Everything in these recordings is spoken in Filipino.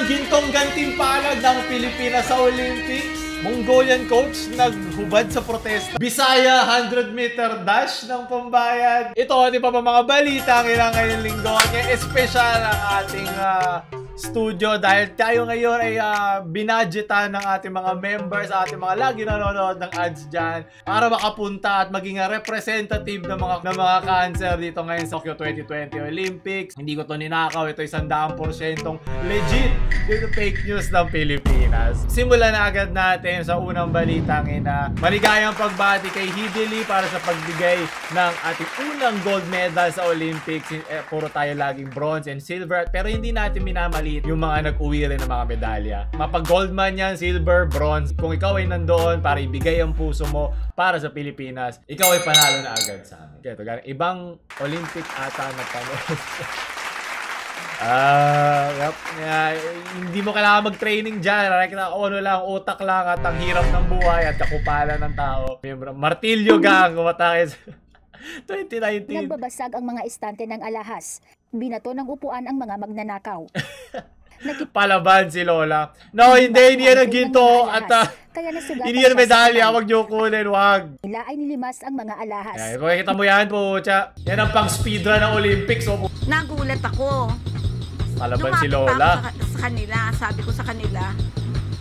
Unang gintong gantimpala ng Pilipinas sa Olympics. Mongolian coach naghubad sa protesta. Bisaya 100-meter dash ng pambayan. Ito, di ba mga balita ang ilang ngayong linggo. Kaya espesyal ang ating studio dahil tayo ngayon ay binadgetan ng ating mga members, ating mga lagi nanonood ng ads dyan para makapunta at maging representative ng mga cancer dito ngayon sa Tokyo 2020 Olympics. Hindi ko to ninakaw, ito 100% legit dito fake news ng Pilipinas. Simulan na agad natin sa unang balitang maligayang pagbati kay Hideli para sa pagbigay ng ating unang gold medal sa Olympics. Puro tayo laging bronze and silver pero hindi natin minamali yung mga nag-uwi rin ng mga medalya. Mapag-gold man yan, silver, bronze. Kung ikaw ay nandoon para ibigay ang puso mo para sa Pilipinas, ikaw ay panalo na agad sa amin. Kaya ito, ibang Olympic ata na panood. Hindi mo kailangan mag-training dyan. Ano lang, utak lang at ang hirap ng buhay at kakupalan ng tao. Martilyo gang, kumatakis. 2019. Nagbabasag ang mga estante ng alahas. Binato ng upuan ang mga magnanakaw. Palaban si Lola. No, hindi yan ang ginto. At hindi yan medalya. Huwag niyo kunin, wag. Nila ay nilimas ang mga alahas. Ay, kita mo yan po, tsa. Yan ang pang speedrun ng Olympics. Oh. Nagulat ako. Palaban si Lola. Sa kanila, sabi ko sa kanila,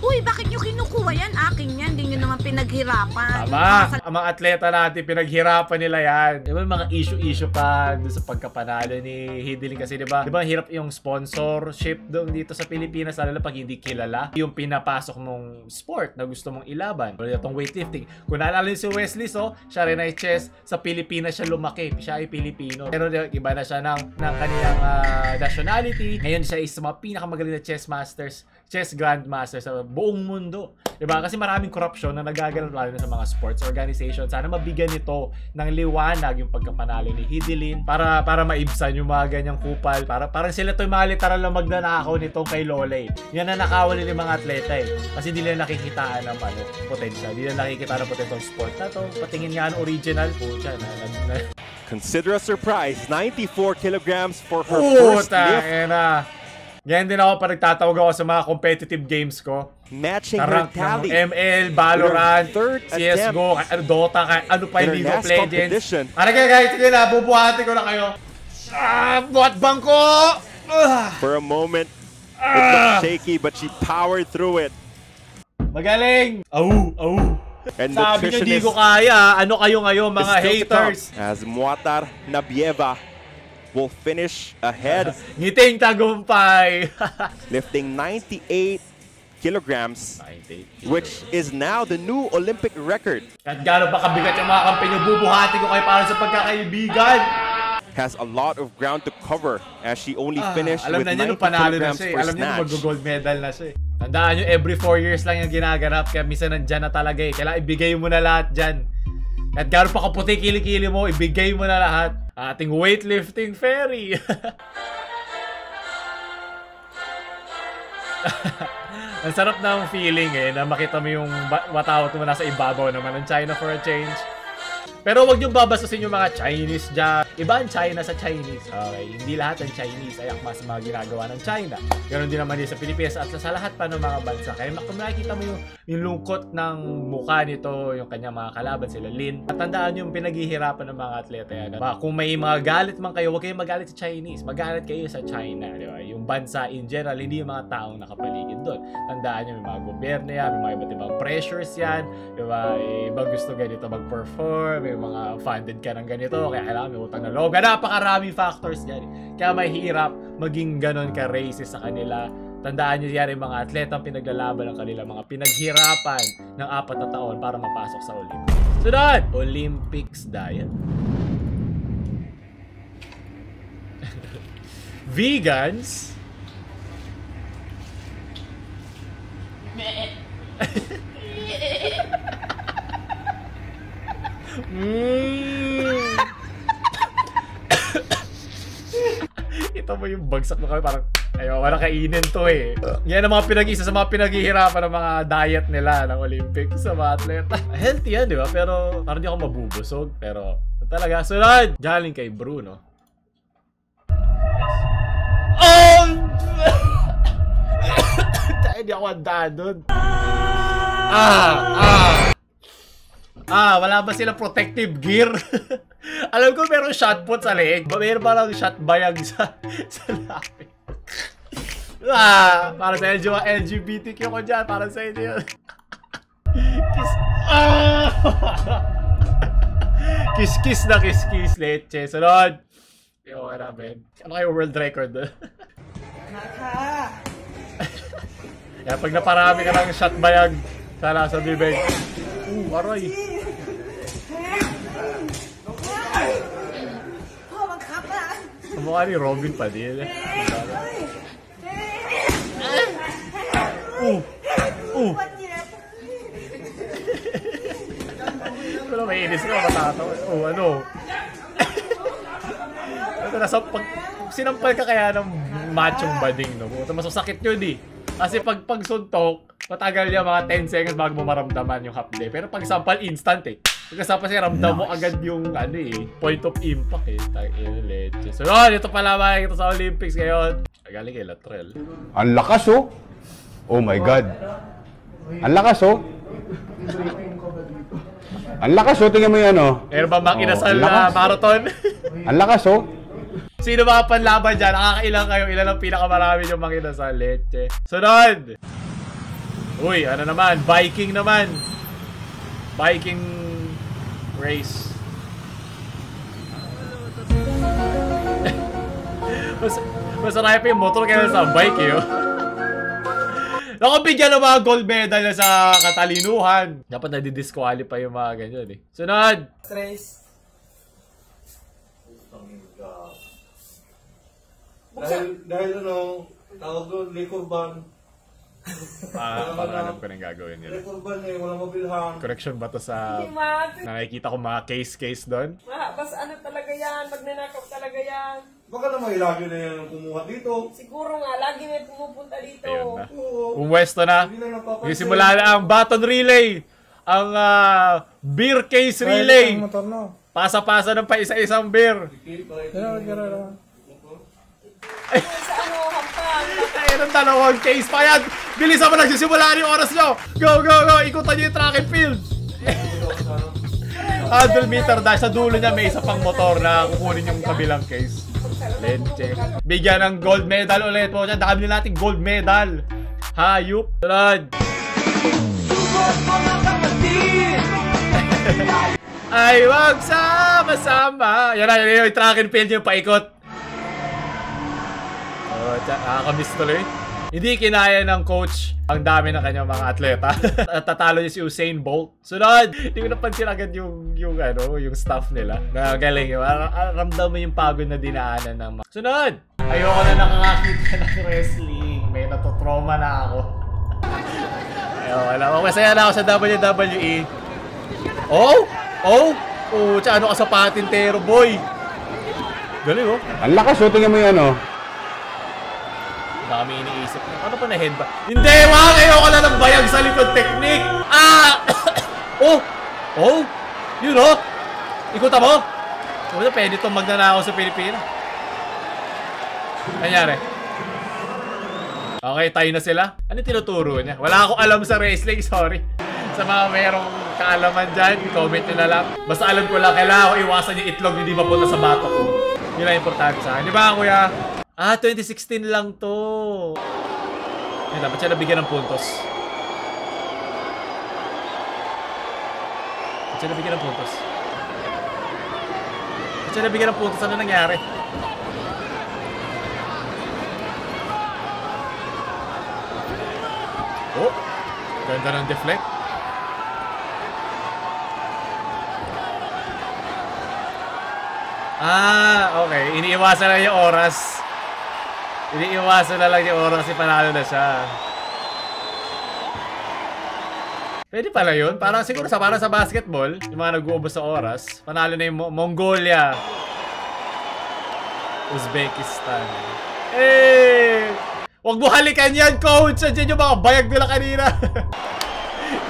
uy, bakit nyo kinukuha yan? Akin yan, hindi nyo naman pinaghirapan. Tama, ang mga atleta natin, pinaghirapan nila yan. Diba mga issue pa doon sa pagkapanalo ni Hideli kasi diba hirap yung sponsorship doon dito sa Pilipinas, lalo pag hindi kilala yung pinapasok mong sport na gusto mong ilaban. Itong weightlifting. Kung naalala si Wesley, siya rin ay chess, sa Pilipinas siya lumaki, siya ay Pilipino. Pero iba na siya ng kanyang nationality. Ngayon siya is mga pinakamagaling na chess grandmasters sa buong mundo. Diba? Kasi maraming corruption na nagaganap lalo na sa mga sports organization. Sana mabigyan nito ng liwanag yung pagkapanalo ni Hidelin para maibsan yung mga ganyang kupal. Parang sila to yung mga literal na magnanakaw nitong kay Lole. Yan na nakawal nila yung mga atleta Kasi di nila nakikitaan ng potential. Di nila nakikita ng potential sport na to. Patingin nga ang original. Pucha na. Consider a surprise. 94 kilograms for her first lift. Yan din ako pa nagtatawag ako sa mga competitive games ko. Matching her tally. ML, Valorant, CSGO, Dota, ano pa yung League of Legends. Guys, sige na, bubuhati ko na kayo. Buhat bangko! For a moment, it looked shaky but she powered through it. Magaling! And sabi nyo, di ko kaya. Ano kayo ngayon, mga haters? As Muatar Nabieva will finish ahead. Ngiting tagumpay. Lifting 98 kilograms, which is now the new Olympic record. At gano'n ba kabigat yung mga kampi nyo, bubuhati ko kayo para sa pagkakaibigan. Has a lot of ground to cover as she only finished with 90 kilograms for Alam niyo snatch. mag-gold medal na siya. Tandaan nyo, every 4 years lang yung ginaganap. Kaya minsan nandyan na talaga Kailangan ibigay mo na lahat dyan. At gano'n pa kaputi kilikili mo, ibigay mo na lahat. Ating weightlifting fairy. Ang sarap ng feeling na makita mo yung watawat mo nasa ibabaw naman ng China for a change. Pero wag niyong babastusin yung mga Chinese dyan. Iba ang China sa Chinese. Okay, hindi lahat ng Chinese ay akma sa mga ginagawa ng China. Ganon din naman din sa Pilipinas at sa lahat pa ng mga bansa. Kaya kung nakikita mo yung lungkot ng mukha nito, yung kanyang mga kalaban, sila Lin. At tandaan yung pinaghihirapan ng mga atleta yan. Kung may mga galit man kayo, huwag kayong magalit sa Chinese. Magalit kayo sa China. Diba? Yung bansa in general, hindi yung mga taong nakapaligid doon. Tandaan nyo, may mga gobyerno yan, may mga iba't ibang pressures yan. Diba? Ibang gusto ganito mag-perform, may mga funded ka ng ganito, kaya kailangan may utang na loob. Napakaraming factors dyan. Kaya mahirap maging ganon ka-racist sa kanila. Tandaan nyo yan yung mga atletang pinaglalaban ng kanila, mga pinaghirapan ng 4 na taon para mapasok sa Olympics. Sunod! Olympics diet. Vegans Ito mo yung bagsak na kami, parang ayaw na kainin to Yan ang mga pinag-isa sa mga pinaghihirapan ng mga diet nila ng Olympics sa mga atleta. Healthy yan, di ba? Pero parang di ako mabubusog. Pero talaga, sunod! Galing kay Bruno. Oh! Hindi ako handa doon. Wala ba silang protective gear? Alam ko meron shot put sa leeg. Meron ba lang shot bayag sa labi? Para sa LGBTQ ko dyan. Para sa inyo yun. Kiss. Kiss-kiss na kiss-kiss, leche. Sunod. Okay na, men. Ano kayo world record doon? Kaya pag naparami ka ng shot bayag sa nasa bibig. Aray. Mukha ni Robin Padilla. Pero may inis ka, matatawa. Ano? Pag sinampal ka kaya ng machong bading, no? Masasakit yun eh. Kasi pag suntok, matagal niya mga 10 seconds bago mo maramdaman yung hapde. Pero pag sampal, instant eh. Pagkasampal siya, ramdam mo agad yung point of impact eh. Leche. So ito pala makikita sa Olympics ngayon. Galing kay Latrell. Ang lakas oh! Oh my God! Ang lakas oh! Ang lakas oh! Tingnan mo yan oh! Meron ba makinasal na marathon? Ang lakas oh! Sino mga panlaban dyan? Nakakailang kayo? Ilan ang pinakamarami yung makinasal? Leche. Sunod! Uy, ano naman? Viking naman. Viking race. Masarap yung motor kaya sa bike eh. Nakabigyan ng mga gold medal na sa katalinuhan. Dapat nadi-disqualify yung mga ganyan eh. Sunod! Trace. Dahil ano, tawag doon, likurban. Parang alam ko na yung gagawin nila. Likurban eh, walang mabilhan. Correction ba to sa... Nakikita ko mga case doon? Bas ano talaga yan, magnanakaw talaga yan. Baka naman lagi na yan ang kumuha dito. Siguro nga, lagi may pumupunta dito. Ayun na. Oo. Pumwesto na. Hindi lang napapansin. Yung simula na ang baton relay. Ang beer case relay. Pasa-pasa ng pa isa-isang beer. Sa ano, hampang. Ayun ang dalawang case pa yan. Bilisan mo, nagsisimula yung oras nyo. Go, go, go. Ikutan nyo yung track and field. 100 meter dash. Sa dulo niya may isa pang motor na kukunin yung kabilang case. Leche. Bigyan ng gold medal ulit po siya. Dami natin gold medal. Hayop. Sunod. Ay, wag sama-sama. Yan na, yung track and field yung paikot. Nakakamiss tuloy. Hindi kinaya ng coach ang dami ng kanyang mga atleta. At tatalo niya si Usain Bolt. Sunod! Hindi ko napansin agad yung staff nila. Nagaling yun. Ramdam mo yung pagod na dinaanan ng mga... Sunod! Ayoko na nakakakita ng wrestling. May natotrauma na ako. Ayoko na. Masaya na ako sa WWE. Oh! Tsaka ano ka sa patintero, boy? Galing oh. Ang lakas oh! Tingnan mo yan oh! Dami iniisip niya. Ano pa na headba? Hindi! Wag! Ayoko na ng bayag sa likod technique! Yun oh! Ikutan mo! Pwede itong magnanakaw sa Pilipinas. Nangyari? Okay, tayo na sila. Ano tinuturo niya? Wala akong alam sa wrestling, sorry. Sa mga merong kaalaman dyan, comment nyo na lang. Basta alam ko lang, kailangan ko iwasan yung itlog hindi mapunta sa bato ko. Yun ang importante sa akin. Di ba, kuya? 2016 lang to. Ay, dapat siya nabigyan ng puntos. Ano nangyari? Oh, ganda ng deflect. Okay. Iniiwasan lang yung oras. Kasi panalo na siya. Pwede pala yun. Parang siguro para sa basketball, yung mga nag-uubos sa oras, panalo na yung Mongolia. Uzbekistan. Huwag mo halikan yan, coach! Andiyan yung mga bayag nila kanina.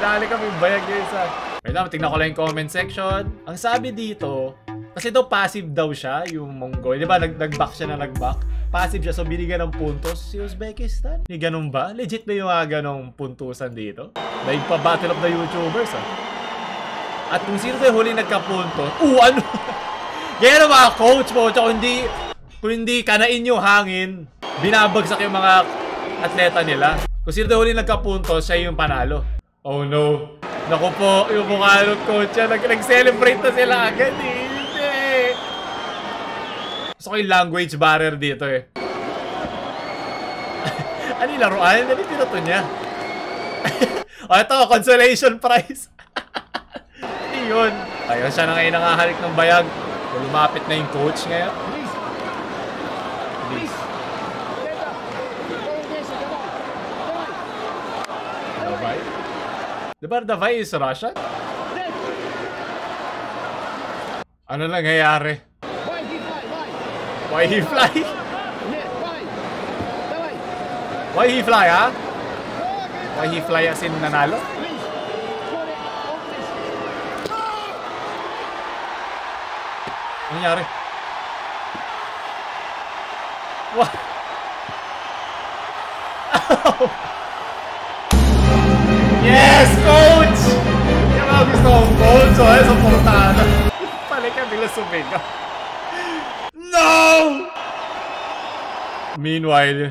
Hinahalikan mo yung bayag nila isa. Wait lang, tingnan ko lang yung comment section. Ang sabi dito, kasi daw passive daw siya, yung Mongol. Di ba nag-back siya na nag-back? Passive siya, so binigyan ng puntos si Uzbekistan. May ganun ba? Legit ba yung mga ganong puntusan dito? Daig pa battle of the YouTubers, ah. At kung sino tayo huli nagkapunto, ano? Kaya mga coach mo, kung hindi kanain yung hangin, binabagsak yung mga atleta nila. Kung sino tayo huli nagkapunto, siya yung panalo. Oh no. Naku po, yung mukha ng coach yan, nag-celebrate na sila agad eh. Hindi. Gusto ko yung language barrier dito eh. Ano yung laruan? Ano yung pinuto niya? O ito, consolation prize. Yun. Ayun siya na ngayon nakahalik ng bayag. Lumapit na yung coach ngayon. Please. Davai? Diba Davai is Russian? Ano lang nangyayari? Why he fly? Why he fly, ha? Why he fly as in nanalo? Ano nangyari? What? Yes, coach! Yung mga gusto kong coach, o ay, supportado. Palik ka, bigla sumigaw. No! Meanwhile,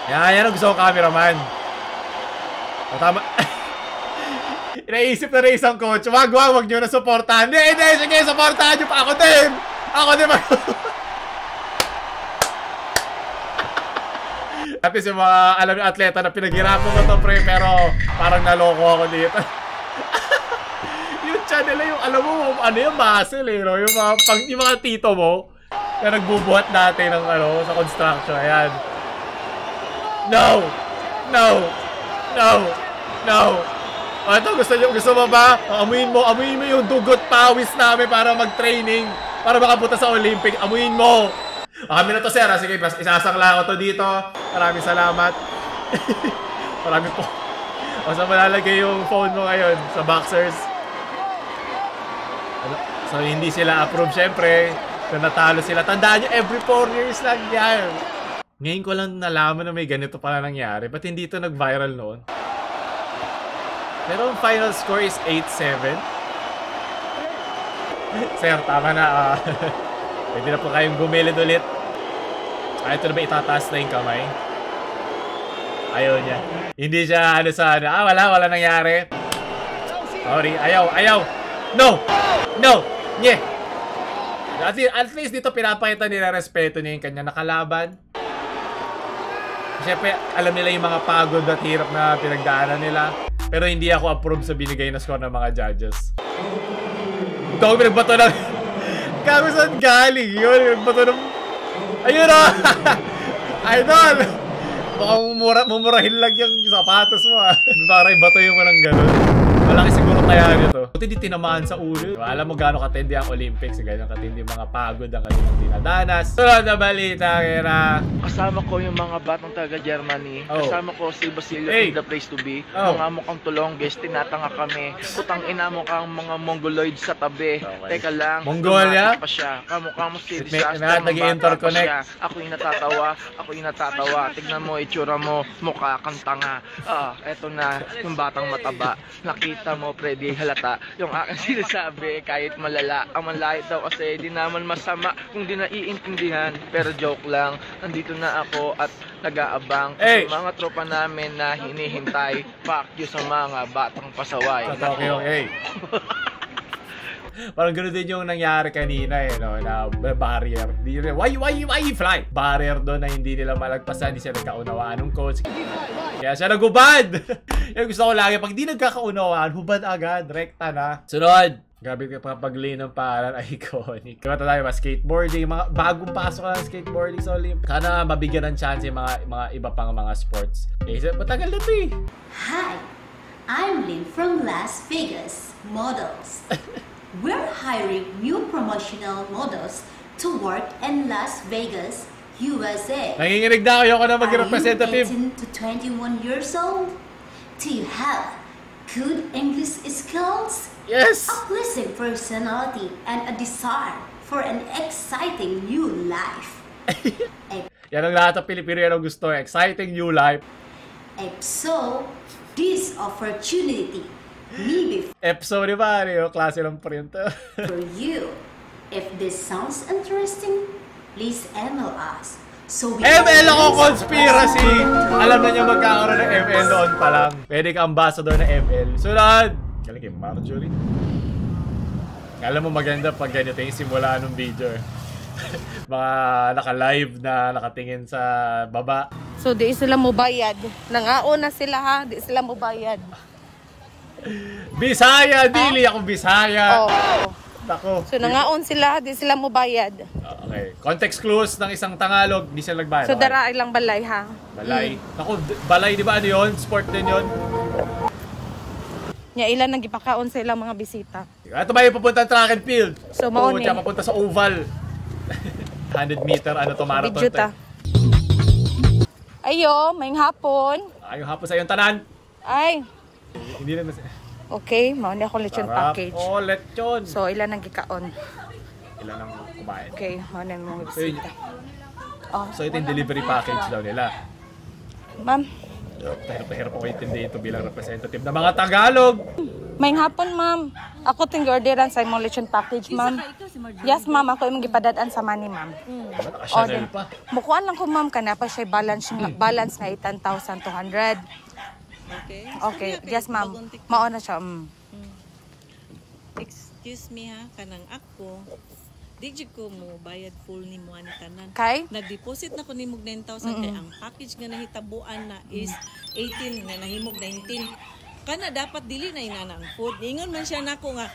yan ang gusto kong cameraman. O tama. Inaisip na rin isang coach, wag nyo na supportahan. Hindi, sige, supportahan nyo pa ako din. Ako din At least yung mga alam yung atleta na pinaghirapan ko to pre, pero parang naloko ako dito. Yung channel nila, yung alam mo, ano yung muscle eh, no? Yung mga tito mo na nagbubuhat dati ng ano, sa construction, ayan. No! No! No! No! O ito, gusto mo ba? Amuin mo yung dugot pawis namin para mag-training, para makapunta sa Olympic. Amuin mo! Kami na to, sir. Sige, isasangla ko to dito. Maraming salamat. Maraming po. O, saan malalagay yung phone mo ngayon? Sa boxers. So, hindi sila approve, syempre. So, natalo sila. Tandaan nyo, every 4 years lang yan. Ngayon ko lang nalaman na may ganito pala nangyari. Ba't hindi ito nag-viral noon? Pero ang final score is 8-7. Sir, tama na. Pwede na po kayong gumilid ulit. Ito na ba itataas na yung kamay? Ayaw niya. Hindi siya wala nangyari. Sorry, ayaw. No! Nye! At least dito pinapakita nila respeto niya yung kanya nakalaban. Siyempre, alam nila yung mga pagod at hirap na pinagdaanan nila. Pero hindi ako approve sa binigay na score ng mga judges. Ito ako pinagbato ng... Kami saan galing yun? Pinagbato ng... Ayun o! Idol! Baka mumurahin lang yung sapatos mo ah. Para ibatoy mo ng ganun. Malaki siguro kaya nito. Buti di tinamaan sa ulo. Alam mo gaano katindi ang Olympics. Ganyan katindi mga pagod ang kanilang dinadanas. Sunod na balita, kaya kasama ko yung mga batang taga Germany. Kasama ko si Basilio in the place to be. Mga mukhang tulongges, tinatanga kami. Putang ina mo kang mga mongoloid sa tabi. Teka lang. Mongolia? Pa siya. Kamukha mo si Disaster. Nag-interconnect. Ako yung natatawa. Tignan mo, itsura mo. Mukha kang tanga. Eto na, yung batang mataba. Nakita mo, Freddy, halata. Yung aking sinasabi, kahit malala. Ang malait daw kasi di naman masama kung di naiintindihan. Pero joke lang, nandito na ako at nag-aabang sa mga tropa namin na hinihintay. Fuck you sa mga batang pasaway. Okay. Parang gano'n din yung nangyari kanina no, na barrier. Why you fly? Barrier doon na hindi nila malagpasan, hindi sila nagkaunawaan ng coach. Kaya siya nagubad! Yung gusto ko lagi, pag di nagkakaunawaan, hubad agad, rekta na. Sunod! Grabe ka pag-lane ng pangalan, iconic. Kaya tayo ba, skateboarding, mga bagong pasok ka ng skateboarding sa Olympics. Sana mabigyan ng chance yung mga iba pang mga sports. Matagal na ito eh. Hi, I'm Lynn from Las Vegas Models. We're hiring new promotional models to work in Las Vegas, USA. Nanginginig na ako na maging representative. Are you 18 to 21 years old? Do you have good English skills? Yes! A pleasing personality and a desire for an exciting new life. Yan ang lahat ng Pilipino gusto. Exciting new life. EPSO, this opportunity may be EPSO, di ba? Yung klase ng print. for you. If this sounds interesting, please email us. So we ML ako conspiracy! Alam na niyo magkakaroon ng ML doon pa lang. Pwede ka ambassador na ML. Sunod! Galing kay Marjorie. Alam mo maganda pag ganito yung simula ng video. Mga naka-live na nakatingin sa baba. So, di sila mo bayad. Nangaon na sila ha, di sila mo bayad. Bisaya! Dili ako Bisaya! Oo. Ako. So, nangaon sila, di sila mo bayad. Okay. Context clues ng isang Tagalog, di sila nagbayad. So, Okay. dara ilang balay ha. Balay. Ako, balay di ba ano yun? Sport din yun. Nya ilan nang gipakaon sa ilang mga bisita. Ito ba yung papunta track and field? So, mauni. Siya papunta sa oval. 100 meter, ano to, marathon. Video ta. Ayo, may hapon. Ayong hapon sa iyong tanan. Ay, Hindi na okay, mauni ako lechon Sarap. package. Oh, lechon. So, ilan nang gikaon. Ilan ang kumain. Okay, mauni mga So, bisita. Oh, so ito yung delivery package daw nila. ma'am. Hirap ako intindihin ito bilang representative ng mga Tagalog. May hapon, ma'am. Ako ting orderan sa imong lechon package, ma'am. Yes, ma'am. Ako imong gipadadaan sa money, ma'am. Naka-channel pa. Mukuan lang ko, ma'am. Kana pa siya balance na 10,200. Okay. Yes, ma'am. Mao na siya. Excuse me ha, kanang ako. Di jud ko mo bayad full ni mo ani tanan. Kay? Nag-deposit na ko nimog 9,000 kay ang package nga nahitabuan na is 18 na nahimog 19. Kana dapat dili na inana ang food. Ingon man siya nako nga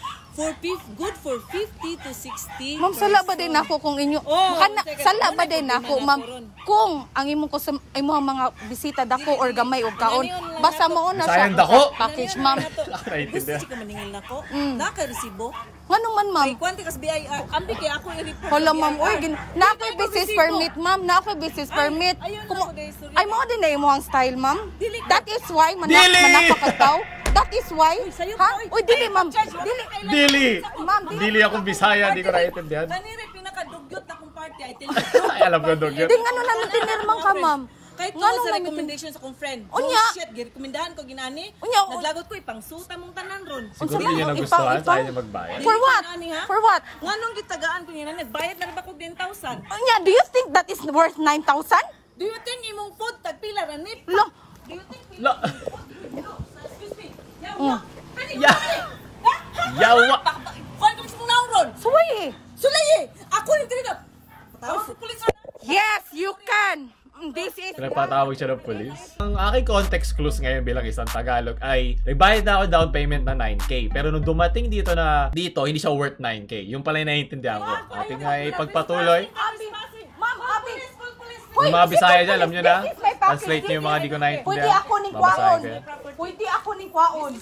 good for 50 to 60. Ma'am, sala ba din ako kung inyo... sala ba din ako, ma'am? Kung ang imong mga bisita dako or gamay o kaon, basta mo na siya. Sayang dako. Package, ma'am. Gusto si ka maningil nako. Naka-resibo. Ngano man, ma'am? Kay kwanti kas BI ambi kay ako i-report. Hala, ma'am. Na ako'y business permit, ma'am. Na ako'y business permit. Ay, mo din na imo ang style, ma'am. That is why manapakataw. That is why. Ha? Uy, dili, ma'am. Dili. Ma'am, Dili akong Bisaya, di ko naiintindihan. Kanire pinakadugyot akong party ay Ay, alam ko dugyot. Di ngano namin tinirmang ka, ma'am. Kahit Ngano sa namin recommendation sa kong friend. Unya. Shit, girekomendahan ko ginani. Unya. Naglagot ko ipang suta mong tanan ron. Siguro hindi niya nagustuhan, sa niya magbayad. For what? For what? Nganong gitagaan ko niya nagbayad na ba ko 10,000? Unya, do you think that is worth 9,000? Do you think imong food tagpila ra nip? Lo. Do you think Excuse me. Yawa. Kung ko sa nauron. Suway. Sulay. Ako yung tinigap. Patawag sa pulis. Yes, you can. This is... Pinagpatawag siya ng police. Ang aking context clues ngayon bilang isang Tagalog ay nagbayad na ako down payment na 9K. Pero nung dumating dito, hindi siya worth 9K. Yung pala yung naiintindihan ko. Ating nga ipagpatuloy. Ma'am, Abi. Yung mga Bisaya dyan, alam nyo na. Translate nyo yung mga di ko naiintindihan. Pwede ako ning kwaon. Pwede ako ning kwaon.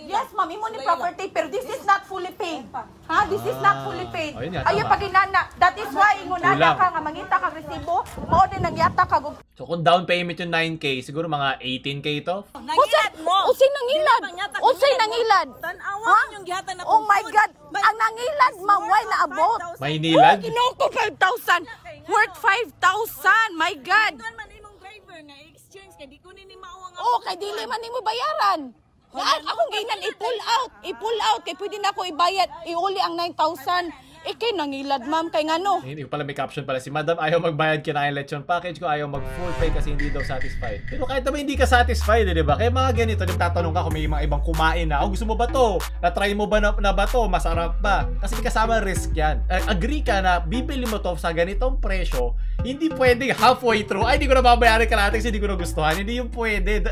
Yes, ma'am, imo ni property, pero this is not fully paid. Ha? This is not fully paid. Oh, yun nga, Ayo tama. paginana. That is why ingunana Kulang. ka nga mangita kag resibo, mao din nagyata kag So kung down payment yung 9K, siguro mga 18K ito. Nangilad mo. Usay nangilad. Usay nangilad. Tanawan yung gihatan na Oh my God! Ang nangilad, ma'am, why na about? Maynilad? Kinuha ko 5,000. Worth 5,000. My God! Doon man imong driver nga exchange kay di ko nini mao nga. Oh, kay dili man nimo bayaran. Akong ginan i-pull out kay pwede na ako ibayad, iuli ang 9,000. Kay nangilad, ma'am, kay ngano? Hindi pala may caption pala si Madam, ayaw magbayad kinain lechon package ko, ayaw mag full pay kasi hindi daw satisfied. Pero kahit naman hindi ka satisfied, di ba? Kaya mga ganito, tatanong ka kung may mga ibang kumain na, gusto mo ba to? Na-try mo ba na ba to? Masarap ba? Kasi may kasama risk yan. Agree ka na bibili mo to sa ganitong presyo, hindi pwede halfway through, ay, hindi ko na babayaran kalahati kasi hindi ko nagustuhan. Hindi yung pwede.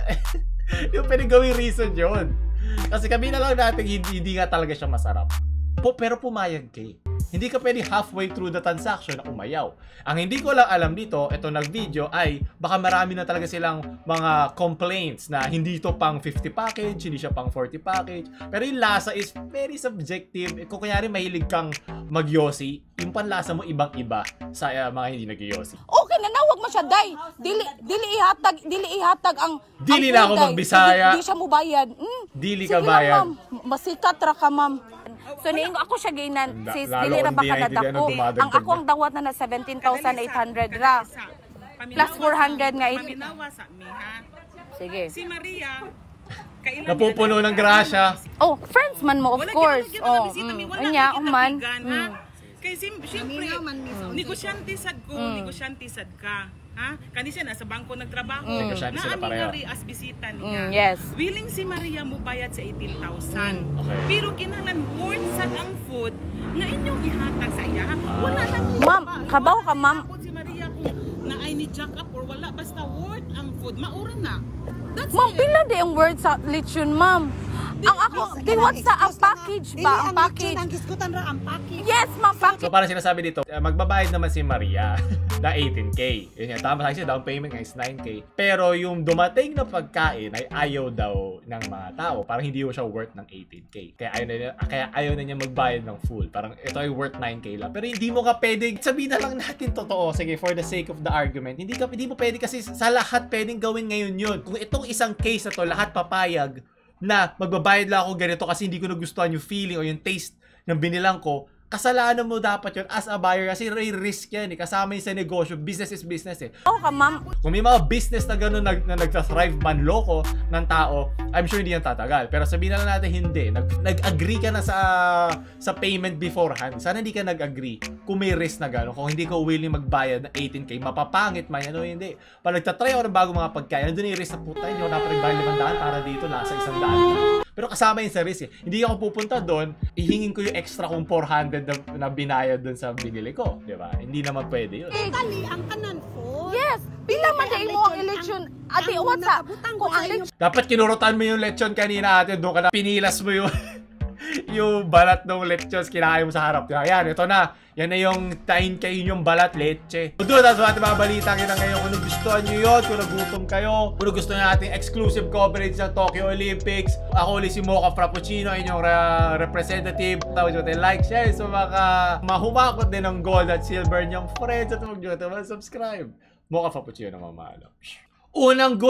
Hindi yung pwede gawin reason yun. Kasi kami na lang natin, hindi nga talaga siya masarap. Pero pumayag kay. Hindi ka pwede halfway through the transaction na umayaw. Ang hindi ko lang alam dito, ito nag-video, ay baka marami na talaga silang mga complaints na hindi ito pang 50 package, hindi siya pang 40 package. Pero yung lasa is very subjective. Kung kanyari mahilig kang mag-yosi, yung panlasa mo ibang-iba sa mga hindi nag-yosi. Okay, nanawag mo siya, day. Dili ihatag ang... Dili na ako mag-Bisaya. Di siya mo bayad. Dili ka Sige bayad. lang, ma'am. Masikat ra ka, ma'am. So niingo ako siya ginan sis Lalo dili ra kung di baka naintindihan nadako. ng dumadagdag Ang ako ang dawat na 17,800 ra. Plus 400 nga 80. Paminawa sa mi, ha? Sige. Si Maria, kailan Napupuno ng grasya. Oh, friends man mo, of course. Oh, anya, man. Kay siyempre, negosyante sad ko, negosyante sad ka. Ha? Kani siya nasa bangko nagtrabaho. Negosyante sila pareho. As bisita niya. Yes. Willing si Maria mo bayad sa 18,000. Pero kinahanglan worth sad ang food nga inyong ihatag sa iya. Wala lang. Ma'am, kabaw ka, ma'am. Si Maria kung naay ni jack up or wala basta worth ang food, maura na. Ma'am, pila di ang word sa lechon, ma'am? Ang ako, tiwat sa ang package ba? Ang package. Ang giskutan ra ang package. Yes, ma'am, package. So parang sinasabi dito, magbabayad naman si Maria na 18K. Yun yan, tama sa down payment nga is 9K. Pero yung dumating na pagkain ay ayaw daw ng mga tao. Parang hindi siya worth ng 18K. Kaya ayaw na niya magbayad ng full. Parang ito ay worth 9K lang. Pero hindi mo ka pwede, sabihin na lang natin totoo. Sige, for the sake of the argument. Hindi mo pwede kasi sa lahat pwedeng gawin ngayon yun. Kung itong isang case na to, lahat papayag na magbabayad lang ako ganito kasi hindi ko nagustuhan yung feeling o yung taste ng binilang ko, kasalanan mo dapat yun as a buyer kasi risk yan eh. Kasama yun sa negosyo. Business is business eh. Oo ka, ma'am. Kung may mga business na gano'n na nagsa-thrive manloko ng tao, I'm sure hindi yan tatagal. Pero sabihin na lang natin hindi. Nag-agree ka na sa payment beforehand. Sana hindi ka nag-agree kung may risk na gano'n. Kung hindi ka willing magbayad ng 18K, mapapangit man yan o hindi. Pag nagtatry ako ng bago mga pagkain, nandun yung risk na puta, hindi ako dapat nagbayad 500 para dito, nasa 100. Pero kasama yun sa risk eh. Hindi ako pupunta doon, ihingin ko yung extra kung 400 na binayad doon sa binili ko. Diba? Hindi naman pwede yun. Kali, ang kanan po. Yes. Pila man dahil mo ang eleksyon. Ate, what sa? Kung ang eleksyon. Dapat kinurutan mo yung lechon kanina ate. Doon ka na pinilas mo yung yung balat ng lechon. Kinakain mo sa harap. Ayan, ito na. Yan na yung 9K yung balat leche. Doon, that's what mga balita nga ngayon. Kung nagustuhan nyo yun, kung nagutom kayo, kung gusto nyo natin exclusive coverage ng Tokyo Olympics, ako ulit si Mocha Frappuccino, inyong representative. Tawag nyo natin like, share, so mahumakot din ng gold at silver nyong friends at huwag nyo natin subscribe. Mocha Frappuccino na mamalo. Unang